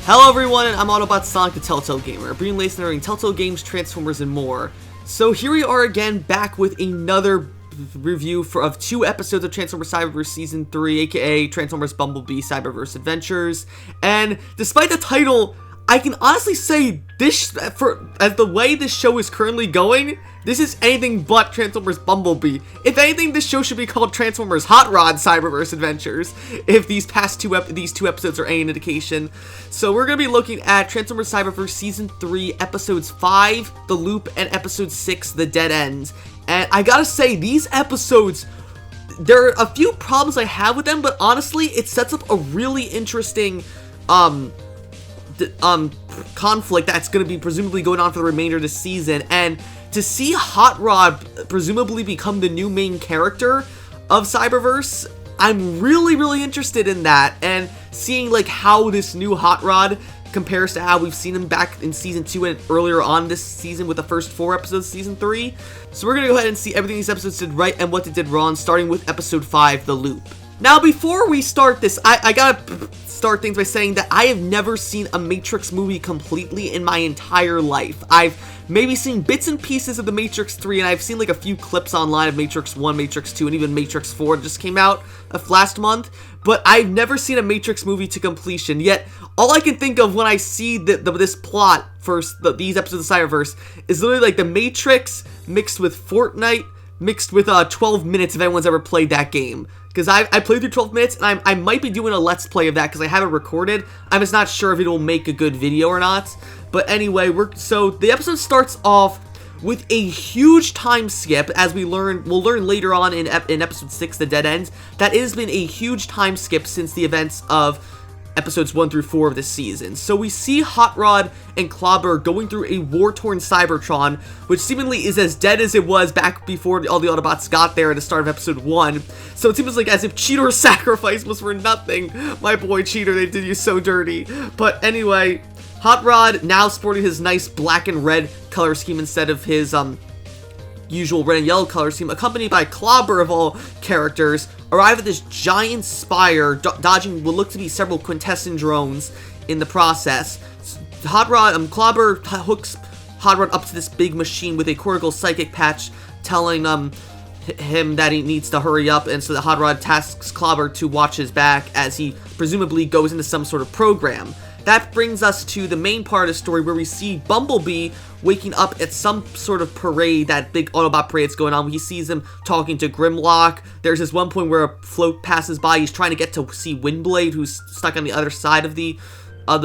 Hello everyone, I'm Autobot Sonic the Telltale Gamer, bringing the latest in Telltale games, Transformers, and more. So here we are again, back with another review of 2 episodes of Transformers Cyberverse Season 3, aka Transformers Bumblebee Cyberverse Adventures. And despite the title, I can honestly say as the way this show is currently going, this is anything but Transformers Bumblebee. If anything, this show should be called Transformers Hot Rod Cyberverse Adventures, if these two episodes are any indication. So we're going to be looking at Transformers Cyberverse Season 3, Episodes 5, The Loop, and Episode 6, The Dead End. And I gotta say, these episodes, there are a few problems I have with them, but honestly, it sets up a really interesting, conflict that's going to be presumably going on for the remainder of the season. And to see Hot Rod presumably become the new main character of Cyberverse, I'm really interested in that, and seeing like how this new Hot Rod compares to how we've seen him back in Season 2 and earlier on this season with the first 4 episodes of Season 3. So we're going to go ahead and see everything these episodes did right and what they did wrong, starting with Episode 5, The Loop. Now, before we start this, I gotta start things by saying that I have never seen a Matrix movie completely in my entire life. I've maybe seen bits and pieces of The Matrix 3, and I've seen like a few clips online of Matrix 1, Matrix 2, and even Matrix 4 that just came out last month, but I've never seen a Matrix movie to completion. Yet, all I can think of when I see this plot for these episodes of Cyberverse is literally like The Matrix mixed with Fortnite, mixed with 12 minutes if anyone's ever played that game. Because I played through 12 minutes, and I might be doing a Let's Play of that because I have it recorded. I'm just not sure if it will make a good video or not. But anyway, so the episode starts off with a huge time skip, as we'll learn later on in Episode 6, The Dead End. That has been a huge time skip since the events of Episodes 1 through 4 of this season. So we see Hot Rod and Clobber going through a war-torn Cybertron, which seemingly is as dead as it was back before all the Autobots got there at the start of Episode 1. So it seems like as if Cheetor's sacrifice was for nothing. My boy Cheetor, they did you so dirty. But anyway, Hot Rod, now sporting his nice black and red color scheme instead of his usual red and yellow color scheme, accompanied by Clobber of all characters, arrive at this giant spire, dodging what look to be several Quintessons drones in the process. Clobber hooks Hot Rod up to this big machine with a cortical psychic patch, telling him that he needs to hurry up, and so the Hot Rod tasks Clobber to watch his back as he presumably goes into some sort of program. That brings us to the main part of the story, where we see Bumblebee waking up at some sort of parade, that big Autobot parade that's going on. He sees him talking to Grimlock. There's this one point where a float passes by. He's trying to get to see Windblade, who's stuck on the other side of the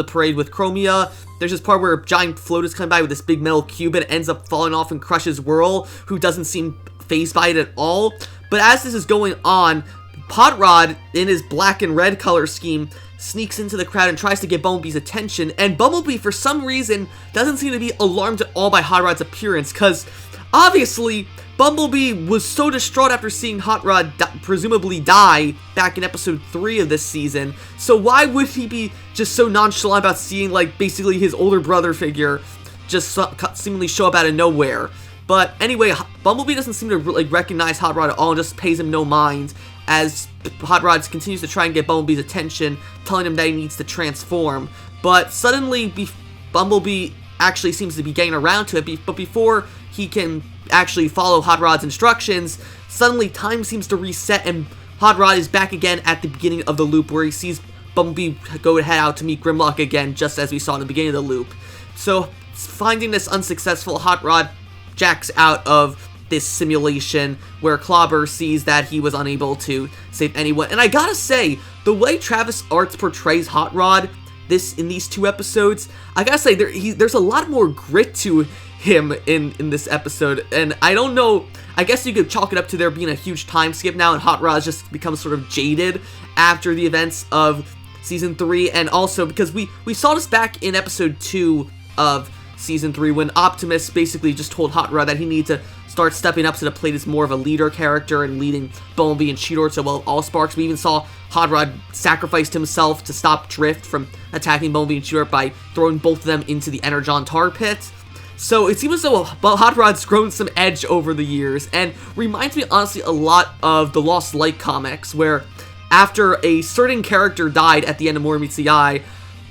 parade with Chromia. There's this part where a giant float is coming by with this big metal cube, and it ends up falling off and crushes Whirl, who doesn't seem fazed by it at all. But as this is going on, Hot Rod, in his black and red color scheme, sneaks into the crowd and tries to get Bumblebee's attention, and Bumblebee, for some reason, doesn't seem to be alarmed at all by Hot Rod's appearance, because obviously Bumblebee was so distraught after seeing Hot Rod presumably die back in Episode 3 of this season. So why would he be just so nonchalant about seeing, like, basically his older brother figure just seemingly show up out of nowhere? But anyway, Bumblebee doesn't seem to recognize Hot Rod at all and just pays him no mind, as Hot Rod continues to try and get Bumblebee's attention, telling him that he needs to transform. But suddenly, Bumblebee actually seems to be getting around to it, but before he can actually follow Hot Rod's instructions, suddenly time seems to reset, and Hot Rod is back again at the beginning of the loop, where he sees Bumblebee go head out to meet Grimlock again, just as we saw in the beginning of the loop. So, finding this unsuccessful, Hot Rod jacks out of this simulation, where Clobber sees that he was unable to save anyone. And I gotta say, the way Travis Arts portrays Hot Rod in these 2 episodes, I gotta say, there's a lot more grit to him in this episode. And I don't know, I guess you could chalk it up to there being a huge time skip now, and Hot Rod's just become sort of jaded after the events of Season 3, and also because we saw this back in Episode 2 of Season 3, when Optimus basically just told Hot Rod that he needs to start stepping up to the plate as more of a leader character and leading Bumblebee and Cheetor to, well, Allsparks. We even saw Hot Rod sacrificed himself to stop Drift from attacking Bumblebee and Cheetor by throwing both of them into the Energon tar pit. So it seems as though Hot Rod's grown some edge over the years, and reminds me honestly a lot of the Lost Light comics, where after a certain character died at the end of More Meets the Eye,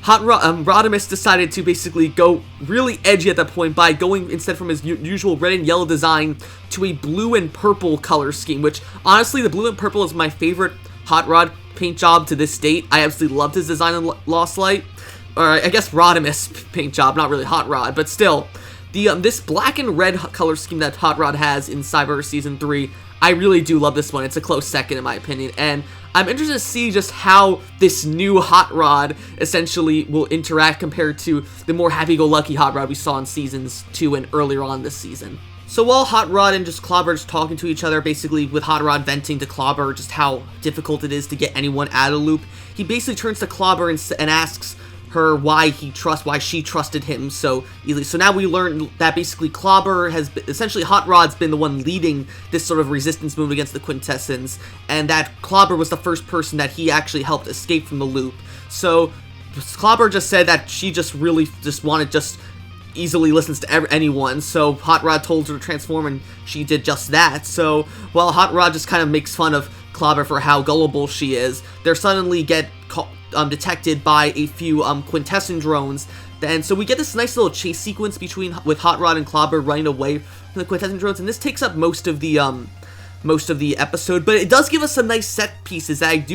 Rodimus decided to basically go really edgy at that point by going instead from his usual red and yellow design to a blue and purple color scheme, which honestly the blue and purple is my favorite Hot Rod paint job to this date. I absolutely loved his design in Lost Light, or I guess Rodimus paint job, not really Hot Rod, but still. This black and red color scheme that Hot Rod has in Cyberverse Season 3, I really do love this one. It's a close second in my opinion, and I'm interested to see just how this new Hot Rod essentially will interact compared to the more happy-go-lucky Hot Rod we saw in Seasons 2 and earlier on this season. So while Hot Rod and just Clobber just talking to each other, basically with Hot Rod venting to Clobber just how difficult it is to get anyone out of the loop, he basically turns to Clobber and asks her why she trusted him so easily. So now we learn that basically Clobber essentially Hot Rod's been the one leading this sort of resistance movement against the Quintessons, and that Clobber was the first person that he actually helped escape from the loop. So Clobber just said that she just really easily listens to anyone, so Hot Rod told her to transform and she did just that. So while Hot Rod just kind of makes fun of Clobber for how gullible she is, they suddenly get detected by a few Quintesson drones. And so we get this nice little chase sequence with Hot Rod and Clobber running away from the Quintesson drones, and this takes up most of the episode, but it does give us some nice set pieces that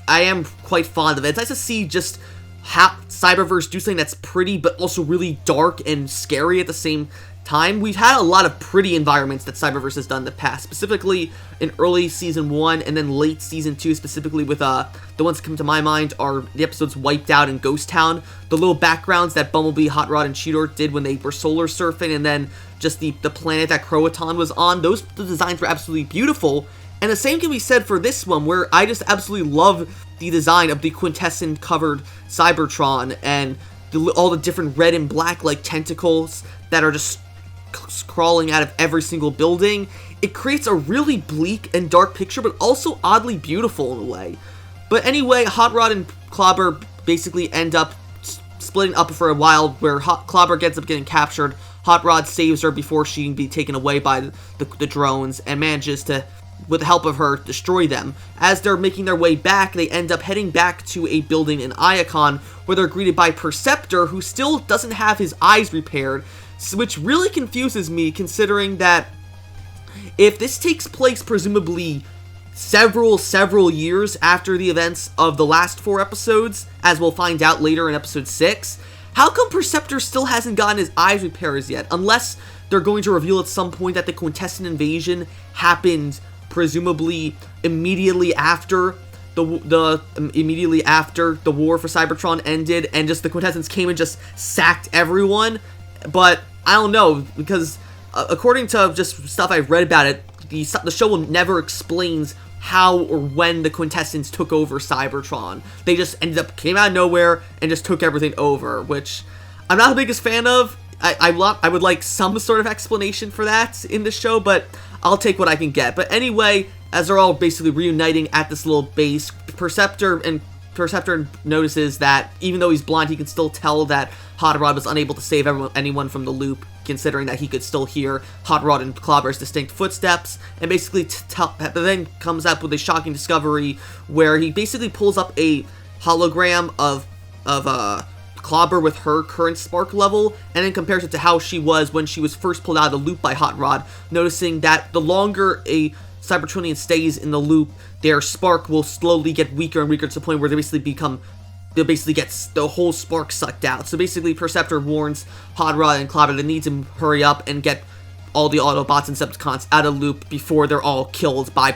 I am quite fond of it. It's nice to see just how Cyberverse do something that's pretty but also really dark and scary at the same time. We've had a lot of pretty environments that Cyberverse has done in the past, specifically in early Season 1 and then late Season 2, specifically with the ones that come to my mind are the episodes Wiped Out and Ghost Town, the little backgrounds that Bumblebee, Hot Rod, and Cheetor did when they were solar surfing, and then just the planet that Croatan was on. The designs were absolutely beautiful, and the same can be said for this one, where I just absolutely love the design of the Quintesson covered Cybertron and all the different red and black like tentacles that are just crawling out of every single building. It creates a really bleak and dark picture, but also oddly beautiful in a way. But anyway, Hot Rod and Clobber basically end up splitting up for a while, where Clobber ends up getting captured. Hot Rod saves her before she can be taken away by the drones and manages to, with the help of her, destroy them. As they're making their way back, they end up heading back to a building in Iacon, where they're greeted by Perceptor, who still doesn't have his eyes repaired, which really confuses me, considering that if this takes place presumably several years after the events of the last 4 episodes, as we'll find out later in episode 6, how come Perceptor still hasn't gotten his eyes repairs yet? Unless they're going to reveal at some point that the Quintesson invasion happened presumably immediately after the war for Cybertron ended, and just the Quintessons came and just sacked everyone. But I don't know, because according to just stuff I've read about it, the show will never explains how or when the Quintessons took over Cybertron. They just came out of nowhere and just took everything over, which I'm not the biggest fan of. I would like some sort of explanation for that in the show, but I'll take what I can get. But anyway, as they're all basically reuniting at this little base, Perceptor notices that even though he's blind, he can still tell that Hot Rod was unable to save anyone from the loop, considering that he could still hear Hot Rod and Clobber's distinct footsteps, and basically then comes up with a shocking discovery where he basically pulls up a hologram of Clobber with her current spark level, and then compares it to how she was when she was first pulled out of the loop by Hot Rod, noticing that the longer a Cybertronian stays in the loop, their spark will slowly get weaker and weaker to the point where they basically get the whole spark sucked out. So basically, Perceptor warns Hot Rod and Clobber they need to hurry up and get all the Autobots and Decepticons out of the loop before they're all killed by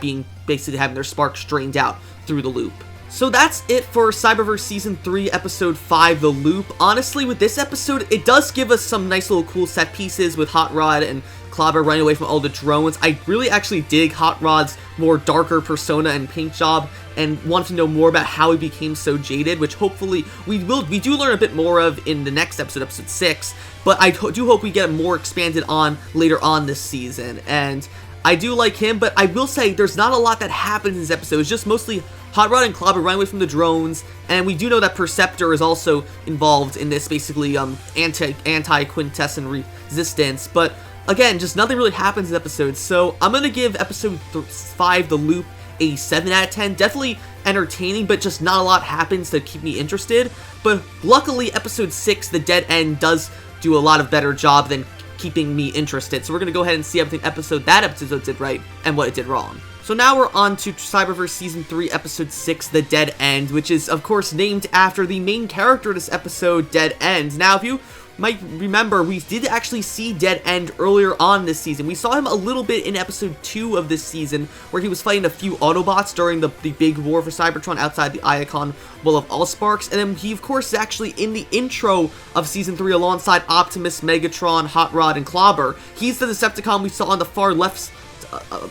basically having their sparks drained out through the loop. So that's it for Cyberverse Season 3, Episode 5, The Loop. Honestly, with this episode, it does give us some nice little cool set pieces with Hot Rod and Clobber running away from all the drones. I really actually dig Hot Rod's more darker persona and paint job, and want to know more about how he became so jaded, which hopefully we do learn a bit more of in the next episode, Episode 6, but I do hope we get more expanded on later on this season. And I do like him, but I will say there's not a lot that happens in this episode. It's just mostly Hot Rod and Clobber running away from the drones, and we do know that Perceptor is also involved in this basically anti-Quintesson resistance, but again, just nothing really happens in episodes. So I'm going to give episode 5, The Loop, a 7 out of 10. Definitely entertaining, but just not a lot happens to keep me interested. But luckily, episode 6, The Dead End, does do a lot of better job than keeping me interested. So we're going to go ahead and see everything that episode did right and what it did wrong. So now we're on to Cyberverse Season 3, Episode 6, The Dead End, which is, of course, named after the main character of this episode, Dead End. Now, if you might remember, we did actually see Dead End earlier on this season. We saw him a little bit in Episode 2 of this season, where he was fighting a few Autobots during the big war for Cybertron outside the Iacon Well of Allsparks. And then he, of course, is actually in the intro of Season 3 alongside Optimus, Megatron, Hot Rod, and Clobber. He's the Decepticon we saw on the far left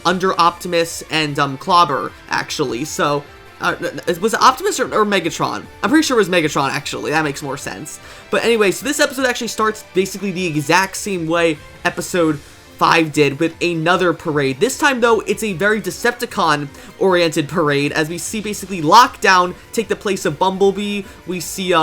under Optimus and Clobber, actually. So, was it Optimus or Megatron? I'm pretty sure it was Megatron, actually. That makes more sense. But anyway, so this episode actually starts basically the exact same way Episode 5 did, with another parade. This time, though, it's a very Decepticon-oriented parade, as we see basically Lockdown take the place of Bumblebee. We see,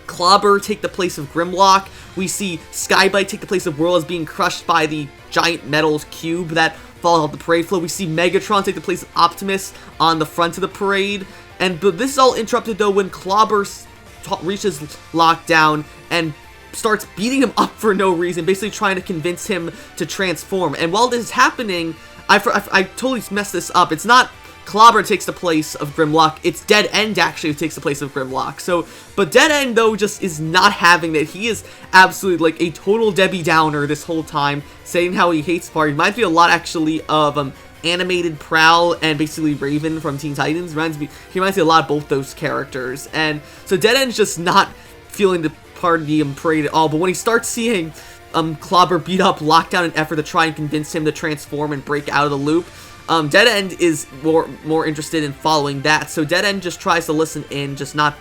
Clobber take the place of Grimlock. We see Skybite take the place of Whirl as being crushed by the giant metal cube that falls off the parade float. We see Megatron take the place of Optimus on the front of the parade. But this is all interrupted, though, when Clobber reaches Lockdown and starts beating him up for no reason, basically trying to convince him to transform. And while this is happening, I totally messed this up. It's not Clobber takes the place of Grimlock, it's Dead End actually who takes the place of Grimlock. But Dead End, though, just is not having that. He is absolutely like a total Debbie Downer this whole time, saying how he hates Party. Reminds me a lot actually of animated Prowl and basically Raven from Teen Titans. He reminds me a lot of both those characters. And so Dead End's just not feeling the party and parade at all. But when he starts seeing Clobber beat up Lockdown in an effort to try and convince him to transform and break out of the loop, Dead End is more interested in following that. So Dead End just tries to listen in, just not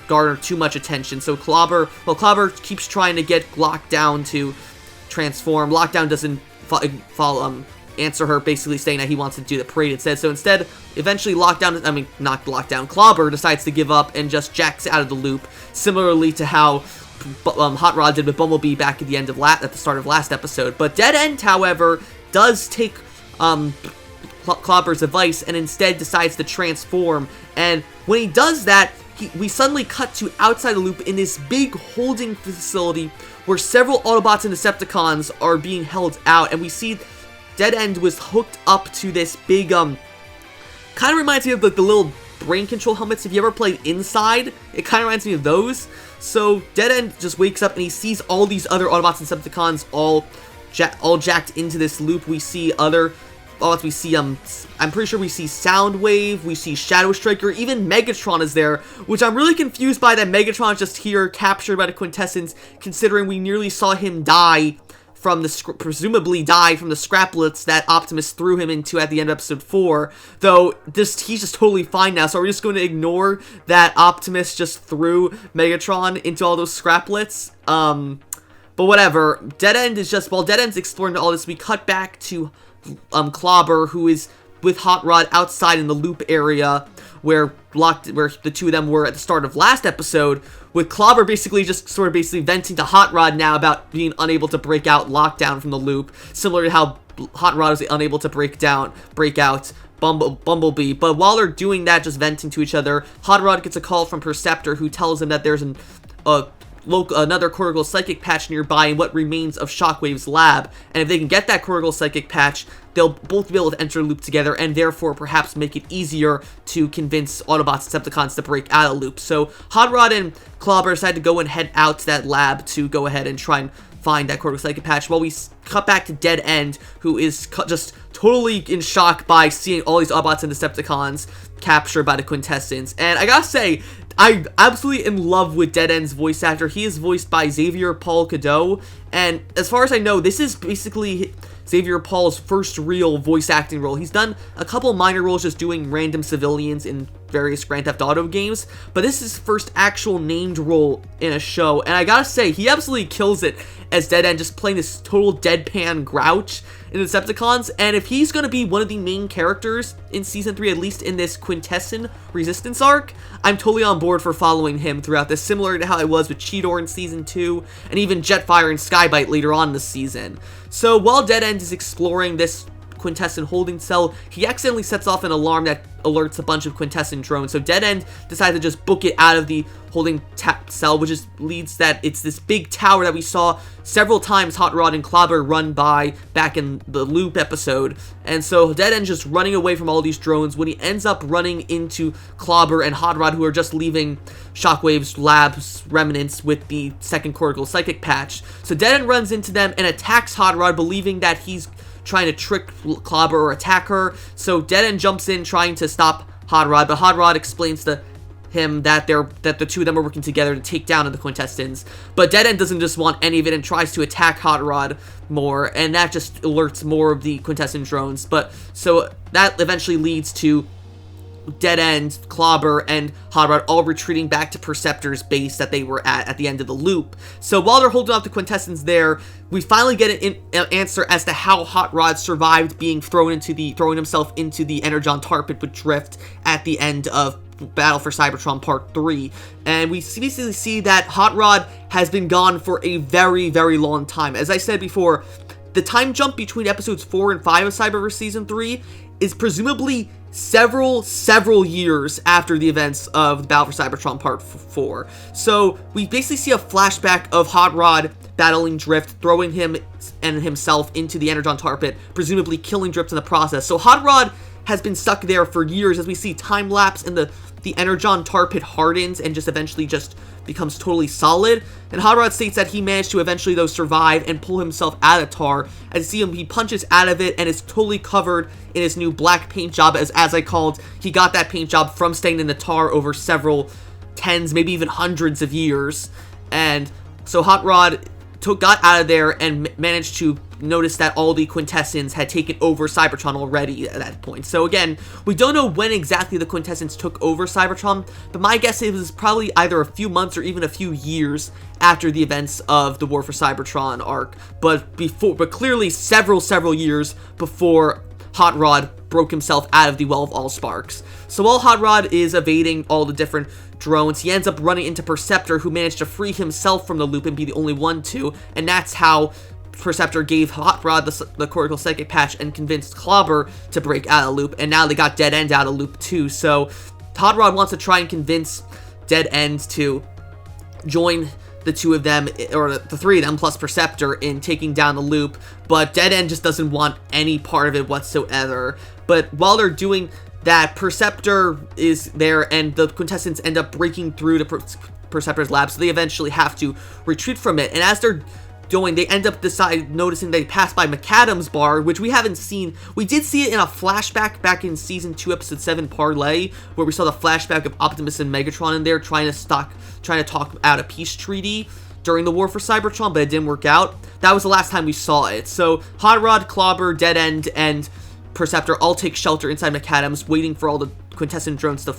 garner too much attention. So Clobber keeps trying to get Lockdown to transform. Lockdown doesn't answer her, basically saying that he wants to do the parade instead. So instead, eventually Clobber decides to give up and just jacks out of the loop, similarly to how Hot Rod did with Bumblebee back at the start of last episode. But Dead End, however, does take Clobber's advice and instead decides to transform. And when he does that, we suddenly cut to outside the loop in this big holding facility where several Autobots and Decepticons are being held out, and we see Dead End was hooked up to this big, kind of reminds me of like the little brain control helmets. If you ever played Inside, it kind of reminds me of those. So Dead End just wakes up and he sees all these other Autobots and Decepticons all jacked into this loop. We see other Autobots. We see, I'm pretty sure we see Soundwave, we see Shadow Striker, even Megatron is there, which I'm really confused by that Megatron is just here, captured by the Quintessons, considering we nearly saw him presumably die from the scraplets that Optimus threw him into at the end of episode 4, though he's just totally fine now. So we're just going to ignore that Optimus just threw Megatron into all those scraplets. But whatever. While Dead End's exploring all this, we cut back to Clobber, who is with Hot Rod outside in the loop area where the two of them were at the start of last episode, with Clobber basically venting to Hot Rod now about being unable to break out Lockdown from the loop, similar to how Hot Rod was unable to break out Bumblebee. But while they're doing that, just venting to each other, Hot Rod gets a call from Perceptor, who tells him that there's another cortical psychic patch nearby in what remains of Shockwave's lab, and if they can get that cortical psychic patch, they'll both be able to enter the loop together, and therefore perhaps make it easier to convince Autobots and Decepticons to break out of the loop. So Hot Rod and Clobber decide to go and head out to that lab to go ahead and try and find that cortical psychic patch, while we cut back to Dead End, who is just totally in shock by seeing all these Autobots and Decepticons captured by the Quintessons. And I gotta say, I'm absolutely in love with Dead End's voice actor. He is voiced by Xavier Paul Cadeau, and as far as I know, this is basically Xavier Paul's first real voice acting role. He's done a couple minor roles just doing random civilians in various Grand Theft Auto games, but this is his first actual named role in a show, and I gotta say, he absolutely kills it as Dead End, just playing this total deadpan grouch in the Decepticons. And if he's going to be one of the main characters in Season 3, at least in this Quintesson Resistance arc, I'm totally on board for following him throughout this, similar to how I was with Cheetor in Season 2, and even Jetfire and Skybite later on this season. So while Dead End is exploring this Quintesson holding cell, he accidentally sets off an alarm that alerts a bunch of Quintesson drones. So Dead End decides to just book it out of the holding cell, which leads that it's this big tower that we saw several times Hot Rod and Clobber run by back in the Loop episode. And so Dead End just running away from all these drones when he ends up running into Clobber and Hot Rod, who are just leaving Shockwave's lab's remnants with the second cortical psychic patch. So Dead End runs into them and attacks Hot Rod, believing that he's trying to trick Clobber or attack her. So Dead End jumps in trying to stop Hot Rod, but Hot Rod explains to him that the two of them are working together to take down the Quintessons. But Dead End doesn't just want any of it and tries to attack Hot Rod more, and that just alerts more of the Quintesson drones. But so that eventually leads to Dead End, Clobber, and Hot Rod all retreating back to Perceptor's base that they were at the end of the loop. So while they're holding off the Quintessons there, we finally get an answer as to how Hot Rod survived being throwing himself into the Energon tar pit with Drift at the end of Battle for Cybertron Part 3. And we basically see that Hot Rod has been gone for a very, very long time. As I said before, the time jump between episodes 4 and 5 of Cyberverse Season 3 is presumably several years after the events of Battle for Cybertron Part 4. So we basically see a flashback of Hot Rod battling Drift, throwing him and himself into the Energon tar pit, presumably killing Drift in the process. So Hot Rod has been stuck there for years as we see time lapse and the Energon tar pit hardens and just eventually just becomes totally solid. And Hot Rod states that he managed to eventually though survive and pull himself out of tar. As you see him, he punches out of it and is totally covered in his new black paint job. As I called, he got that paint job from staying in the tar over several tens, maybe even hundreds of years. And so Hot Rod got out of there and managed to notice that all the Quintessons had taken over Cybertron already at that point. So again, we don't know when exactly the Quintessons took over Cybertron, but my guess is it was probably either a few months or even a few years after the events of the War for Cybertron arc, but clearly several years before Hot Rod broke himself out of the Well of All Sparks. So while Hot Rod is evading all the different drones, he ends up running into Perceptor, who managed to free himself from the loop and be the only one to, and that's how Perceptor gave Hot Rod the cortical psychic patch and convinced Clobber to break out of the loop, and now they got Dead End out of loop too. So Hot Rod wants to try and convince Dead End to join the two of them, or the three of them plus Perceptor, in taking down the loop, but Dead End just doesn't want any part of it whatsoever. But while they're doing that, Perceptor is there and the Quintessons end up breaking through to Perceptor's lab, so they eventually have to retreat from it. And as they're going, they end up noticing they pass by McAdam's bar, which we haven't seen. We did see it in a flashback back in Season 2, Episode 7, Parlay, where we saw the flashback of Optimus and Megatron in there trying to talk out a peace treaty during the War for Cybertron, but it didn't work out. That was the last time we saw it. So Hot Rod, Clobber, Dead End, and Perceptor all take shelter inside McAdam's, waiting for all the Quintesson drones to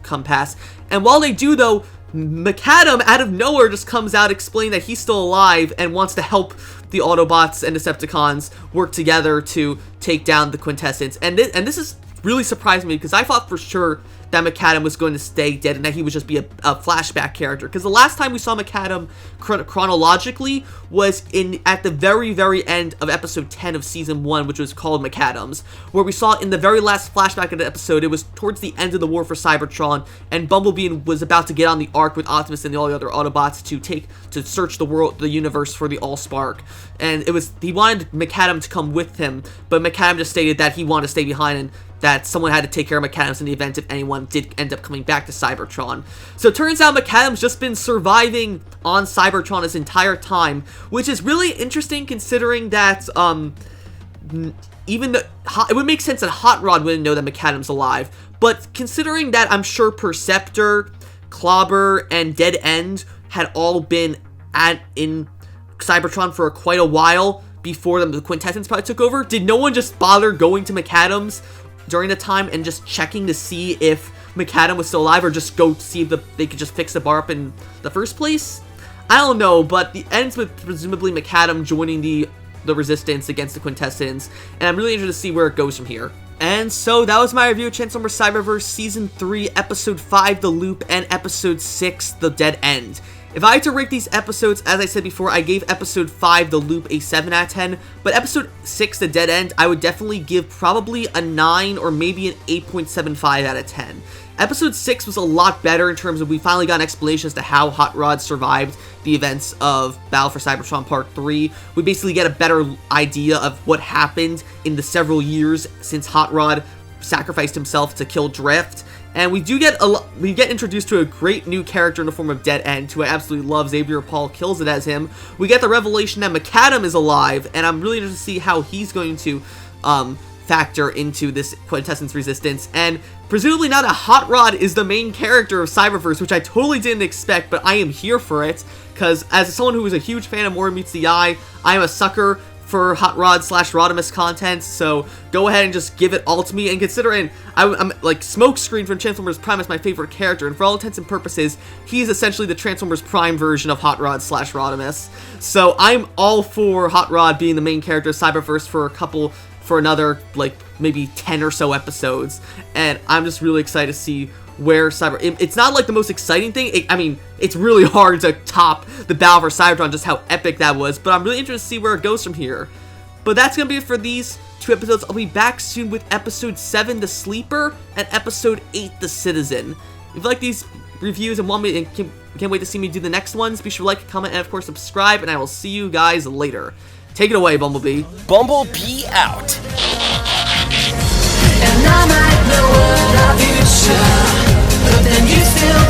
come past. And while they do, though, McAdam out of nowhere just comes out explaining that he's still alive and wants to help the Autobots and Decepticons work together to take down the Quintessons. And this is really surprised me, because I thought for sure that McAdam was going to stay dead and that he would just be a flashback character. Because the last time we saw McAdam chronologically was at the very end of episode 10 of season 1, which was called McAdams, where we saw in the very last flashback of the episode, it was towards the end of the War for Cybertron, and Bumblebee was about to get on the Ark with Optimus and all the other Autobots to search the universe for the Allspark. And he wanted McAdam to come with him, but McAdam just stated that he wanted to stay behind and that someone had to take care of McAdams in the event if anyone did end up coming back to Cybertron. So it turns out McAdam's just been surviving on Cybertron this entire time, which is really interesting considering that it would make sense that Hot Rod wouldn't know that McAdam's alive, but considering that I'm sure Perceptor, Clobber, and Dead End had all been in Cybertron for quite a while before the Quintessons probably took over, did no one just bother going to McAdam's during the time and just checking to see if McAdam was still alive, or just go see if they could just fix the bar up in the first place? I don't know, but it ends with presumably McAdam joining the Resistance against the Quintessons, and I'm really interested to see where it goes from here. And so that was my review of Transformers Cyberverse Season 3, Episode 5, The Loop, and Episode 6, The Dead End. If I had to rate these episodes, as I said before, I gave Episode 5, The Loop, a 7 out of 10, but Episode 6, The Dead End, I would definitely give probably a 9 or maybe an 8.75 out of 10. Episode 6 was a lot better in terms of we finally got an explanation as to how Hot Rod survived the events of Battle for Cybertron Part 3. We basically get a better idea of what happened in the several years since Hot Rod sacrificed himself to kill Drift. And we get introduced to a great new character in the form of Dead End, who I absolutely love. Xavier Paul kills it as him. We get the revelation that McAdam is alive, and I'm really interested to see how he's going to factor into this Quintessons resistance. And presumably now that Hot Rod is the main character of Cyberverse, which I totally didn't expect, but I am here for it, because as someone who is a huge fan of More Meets the Eye, I am a sucker for Hot Rod / Rodimus content, so go ahead and just give it all to me. And considering I'm like Smokescreen from Transformers Prime is my favorite character, and for all intents and purposes, he's essentially the Transformers Prime version of Hot Rod / Rodimus. So I'm all for Hot Rod being the main character of Cyberverse for another, like, maybe 10 or so episodes, and I'm just really excited to see where it's not like the most exciting thing. I mean, it's really hard to top the Battle for Cybertron, just how epic that was, but I'm really interested to see where it goes from here. But that's gonna be it for these 2 episodes. I'll be back soon with Episode 7, The Sleeper, and Episode 8, The Citizen. If you like these reviews and want me and can't wait to see me do the next ones, be sure to like, comment, and of course subscribe, and I will see you guys later. Take it away, Bumblebee. Bumblebee out. And I might know what our future, but then you still